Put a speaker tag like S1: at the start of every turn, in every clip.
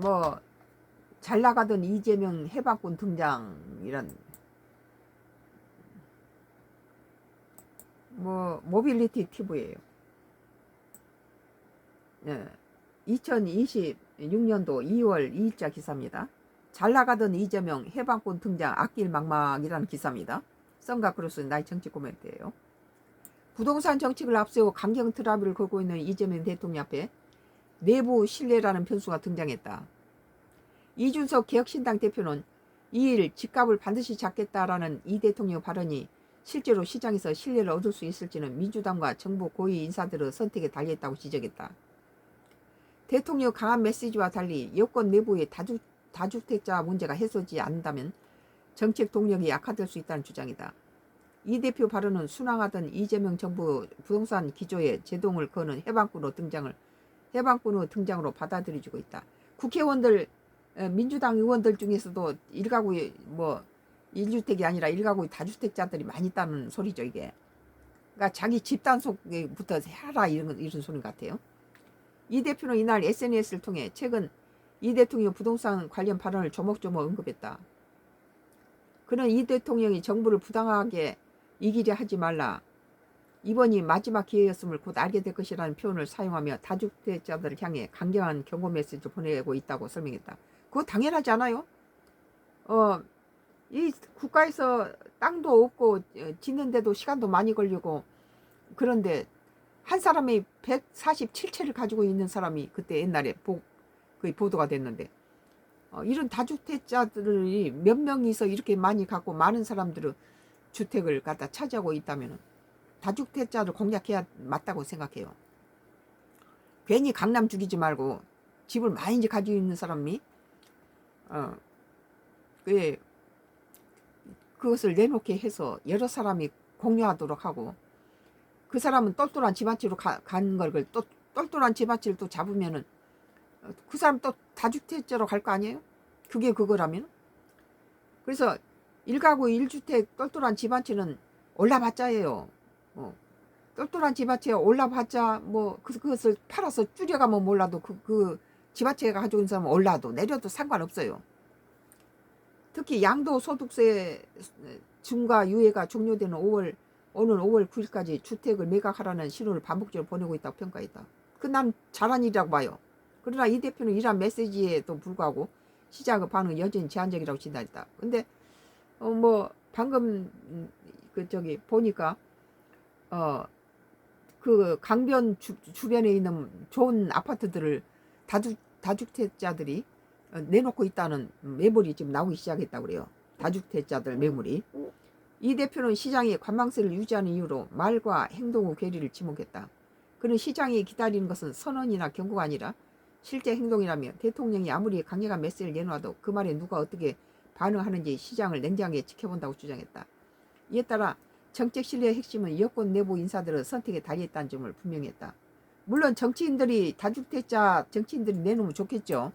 S1: 뭐 잘 나가던 이재명 해방군 등장 이런 뭐 모빌리티 튜브예요. 2026년도 2월 2일자 기사입니다. 잘 나가던 이재명 해방군 등장 앞길 막막이라는 기사입니다. 썬가크루스 나의 정치 코멘트예요. 부동산 정책을 앞세워 강경 트러블을 걸고 있는 이재명 대통령 앞에 내부 신뢰라는 변수가 등장했다. 이준석 개혁신당 대표는 2일 집값을 반드시 잡겠다라는 이 대통령 발언이 실제로 시장에서 신뢰를 얻을 수 있을지는 민주당과 정부 고위 인사들의 선택에 달려있다고 지적했다. 대통령 강한 메시지와 달리 여권 내부의 다주택자 문제가 해소되지 않는다면 정책 동력이 약화될 수 있다는 주장이다. 이 대표 발언은 순항하던 이재명 정부 부동산 기조에 제동을 거는 해방군의 등장으로 받아들여지고 있다. 국회의원들 민주당 의원들 중에서도 1주택이 아니라 1가구 다주택자들이 많이 있다는 소리죠, 이게. 그러니까 자기 집단 속부터 해라 이런 소리 같아요. 이 대표는 이날 SNS를 통해 최근 이 대통령 부동산 관련 발언을 조목조목 언급했다. 그는 이 대통령이 정부를 부당하게 이기려 하지 말라. 이번이 마지막 기회였음을 곧 알게 될 것이라는 표현을 사용하며 다주택자들을 향해 강경한 경고 메시지를 보내고 있다고 설명했다. 그거 당연하지 않아요? 이 국가에서 땅도 없고 짓는데도 시간도 많이 걸리고 그런데 한 사람이 147채를 가지고 있는 사람이 그때 옛날에 거의 보도가 됐는데 이런 다주택자들이 몇 명이서 이렇게 많이 갖고 많은 사람들은 주택을 갖다 차지하고 있다면 다주택자를 공략해야 맞다고 생각해요. 괜히 강남 죽이지 말고 집을 많이 가지고 있는 사람이 그것을 내놓게 해서 여러 사람이 공유하도록 하고 그 사람은 똘똘한 집안치로 간 걸 또 똘똘한 집안치를 또 잡으면은 그 사람 또 다주택자로 갈 거 아니에요? 그게 그거라면. 그래서 1가구 1주택 똘똘한 집안치는 올라봤자예요. 똘똘한 집안치에 올라봤자 뭐 그것을 팔아서 줄여가면 몰라도 그 집안치가 가지고 있는 사람은 올라도 내려도 상관없어요. 특히 양도소득세 중과 유예가 종료되는 오늘 5월 9일까지 주택을 매각하라는 신호를 반복적으로 보내고 있다고 평가했다. 난 잘한 일이라고 봐요. 그러나 이 대표는 이러한 메시지에도 불구하고 시장의 반응은 여전히 제한적이라고 진단했다. 근데 방금 보니까 그 강변 주변에 있는 좋은 아파트들을 다주택자들이 내놓고 있다는 매물이 지금 나오기 시작했다고 그래요. 다주택자들 매물이. 이 대표는 시장이 관망세를 유지하는 이유로 말과 행동의 괴리를 지목했다. 그는 시장이 기다리는 것은 선언이나 경고가 아니라 실제 행동이라며 대통령이 아무리 강력한 메시지를 내놓아도 그 말에 누가 어떻게 반응하는지 시장을 냉정하게 지켜본다고 주장했다. 이에 따라 정책 신뢰의 핵심은 여권 내부 인사들의 선택에 달려있다는 점을 분명히 했다. 물론 다주택자 정치인들이 내놓으면 좋겠죠.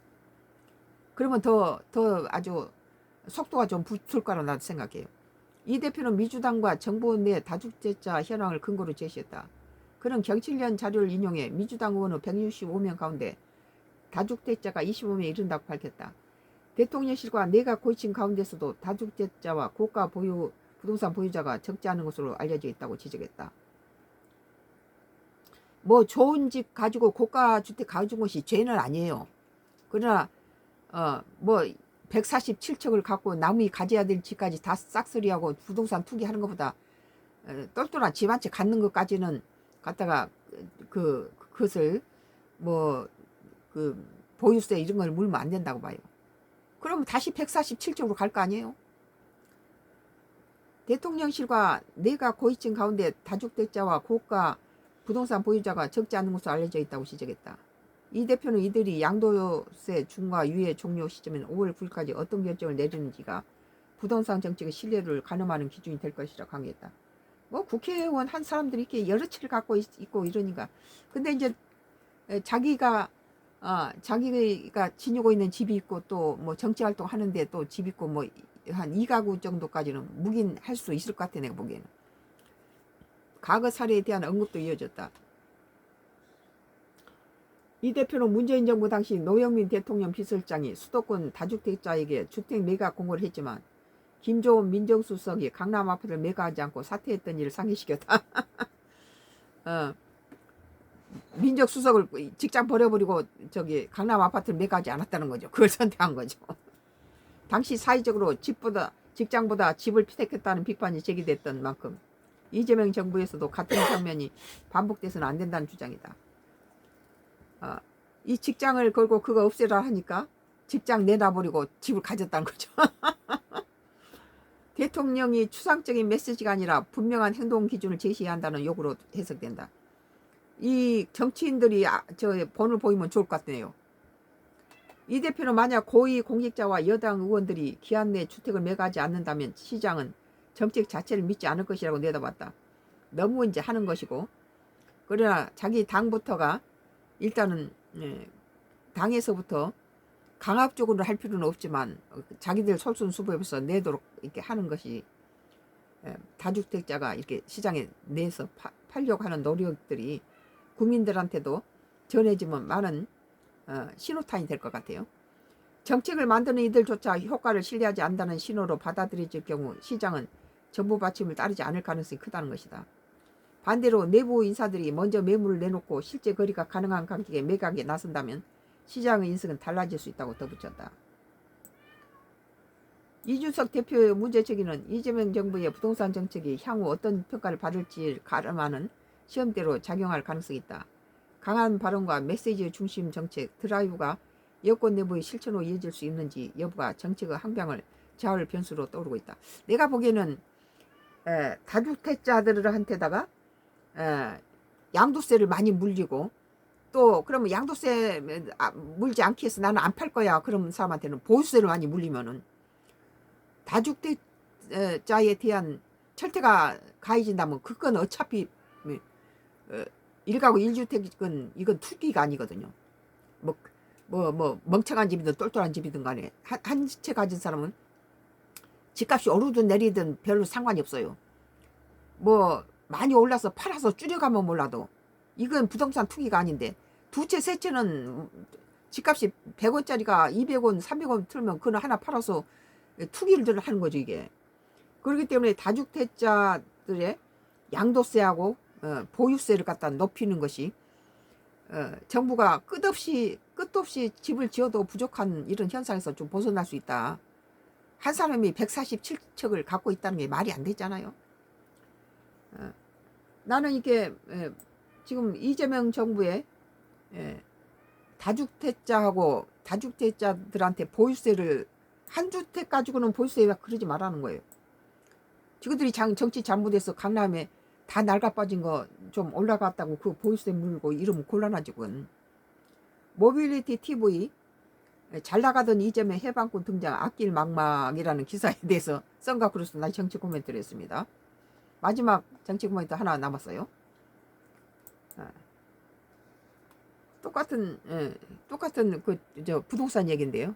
S1: 그러면 더 아주 속도가 좀 붙을 거라 나도 생각해요. 이 대표는 민주당과 정부 내 다주택자 현황을 근거로 제시했다. 그는 경실련 자료를 인용해 민주당 의원의 165명 가운데 다주택자가 25명에 이른다고 밝혔다. 대통령실과 내각 고위층 가운데서도 다주택자와 고가 부동산 보유자가 적지 않은 것으로 알려져 있다고 지적했다. 뭐 좋은 집 가지고 고가 주택 가진 것이 죄는 아니에요. 그러나 147층을 갖고 남이 가져야 될 집까지 다 싹쓸이하고 부동산 투기하는 것보다 똘똘한 집 한 채 갖는 것까지는 갖다가 그것을 보유세 이런 걸 물면 안 된다고 봐요. 그럼 다시 147층으로 갈 거 아니에요? 대통령실과 내각 고위층 가운데 다주택자와 고가 부동산 보유자가 적지 않은 것으로 알려져 있다고 지적했다. 이 대표는 이들이 양도세 중과 유예 종료 시점인 5월 9일까지 어떤 결정을 내리는지가 부동산 정책의 신뢰를 가늠하는 기준이 될 것이라 강조했다. 국회의원 한 사람들이 이렇게 여러 채를 갖고 있고 이러니까. 근데 이제 자기가 지니고 있는 집이 있고 또 정치활동 하는데 또 집 있고 한 2가구 정도까지는 묵인할 수 있을 것 같아 내가 보기에는. 과거 사례에 대한 언급도 이어졌다. 이 대표는 문재인 정부 당시 노영민 대통령 비서실장이 수도권 다주택자에게 주택 매각 공고를 했지만 김조원 민정수석이 강남 아파트를 매각하지 않고 사퇴했던 일을 상기시켰다. 민정수석을 직장 버려버리고 저기 강남 아파트를 매각하지 않았다는 거죠. 그걸 선택한 거죠. 당시 사회적으로 직장보다 집을 택했다는 비판이 제기됐던 만큼 이재명 정부에서도 같은 장면이 반복돼서는 안 된다는 주장이다. 이 직장을 걸고 그거 없애라 하니까 직장 내놔버리고 집을 가졌다는 거죠. 대통령이 추상적인 메시지가 아니라 분명한 행동 기준을 제시해야 한다는 요구로 해석된다. 이 정치인들이 저 본을 보이면 좋을 것 같네요. 이 대표는 만약 고위 공직자와 여당 의원들이 기한 내 주택을 매각하지 않는다면 시장은 정책 자체를 믿지 않을 것이라고 내다봤다. 너무 이제 하는 것이고, 그러나 자기 당부터가 일단은 당에서부터 강압적으로 할 필요는 없지만 자기들 솔선수범해서 내도록 이렇게 하는 것이 다주택자가 이렇게 시장에 내서 팔려고 하는 노력들이 국민들한테도 전해지면 많은 신호탄이 될 것 같아요. 정책을 만드는 이들조차 효과를 신뢰하지 않는다는 신호로 받아들여질 경우 시장은 정부 받침을 따르지 않을 가능성이 크다는 것이다. 반대로 내부 인사들이 먼저 매물을 내놓고 실제 거래가 가능한 가격에 매각에 나선다면 시장의 인식은 달라질 수 있다고 덧붙였다. 이준석 대표의 문제 제기는 이재명 정부의 부동산 정책이 향후 어떤 평가를 받을지 가름하는 시험대로 작용할 가능성이 있다. 강한 발언과 메시지 중심 정책 드라이브가 여권 내부의 실천으로 이어질 수 있는지 여부가 정책의 항변을 좌우할 변수로 떠오르고 있다. 내가 보기에는 다주택자들한테다가 양도세를 많이 물리고 또 그러면 양도세 물지 않기 위해서 나는 안 팔 거야. 그런 사람한테는 보유세를 많이 물리면은 다주택자에 대한 철퇴가 가해진다면 그건 어차피 1가구 1주택은 이건 투기가 아니거든요. 뭐 멍청한 집이든 똘똘한 집이든 간에 한 채 가진 사람은 집값이 오르든 내리든 별로 상관이 없어요. 뭐 많이 올라서 팔아서 줄여가면 몰라도 이건 부동산 투기가 아닌데 두 채 세 채는 집값이 100원짜리가 200원 300원 틀면 그는 하나 팔아서 투기를 하는 거죠 이게. 그렇기 때문에 다주택자들의 양도세하고 보유세를 갖다 높이는 것이 정부가 끝도 없이 집을 지어도 부족한 이런 현상에서 좀 벗어날 수 있다. 한 사람이 147척을 갖고 있다는 게 말이 안 되잖아요. 나는 이게 지금 이재명 정부의 다주택자하고 다주택자들한테 보유세를 한 주택 가지고는 보유세 그러지 말라는 거예요. 지그들이 정치 잘못해서 강남에 다 낡아 빠진 거 좀 올라갔다고 그 보유세 물고 이러면 곤란하지군. 모빌리티 TV 잘 나가던 이재명 해방군 등장 앞길 망망이라는 기사에 대해서 썬가 크루스 난 정치 코멘트를 했습니다. 마지막 정치 코멘트 하나 남았어요. 똑같은 그 부동산 얘기인데요.